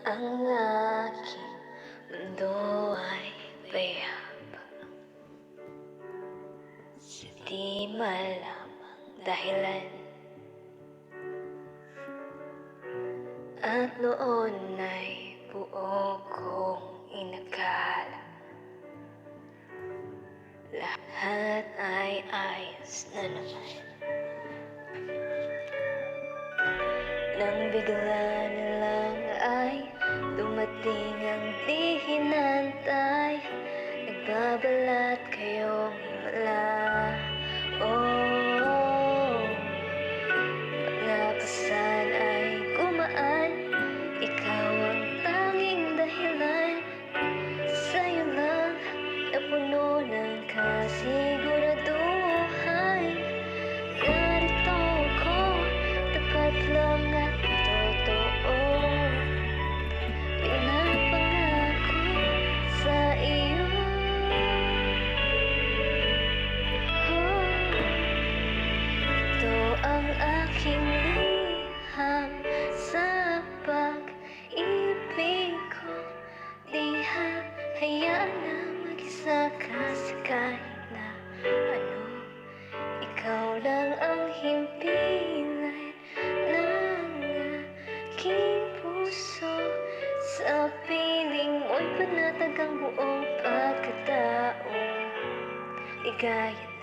Ang aking mundo ay payapa sa di malamang dahilan. At noon ay buo kong inakala lahat ay ayos na naman. Nang bigla na lang ay dumating ang di hinantay, nagbabalat kayong himala. Oh, paglapasan ay gumaan, ikaw ang tanging dahilan. Sa'yo lang napuno ng kasiguraduhan. Narito ako, tapat lang at totoo, pinapangako sa iyo. Ito ang aking liham sa pag-ibig ko. Di hayaan na mag-isa ka sa kahit na ano. Ikaw lang ang himpilan ng aking puso. Sa piling mo'y panatag ang buong pagkatao. Ligaya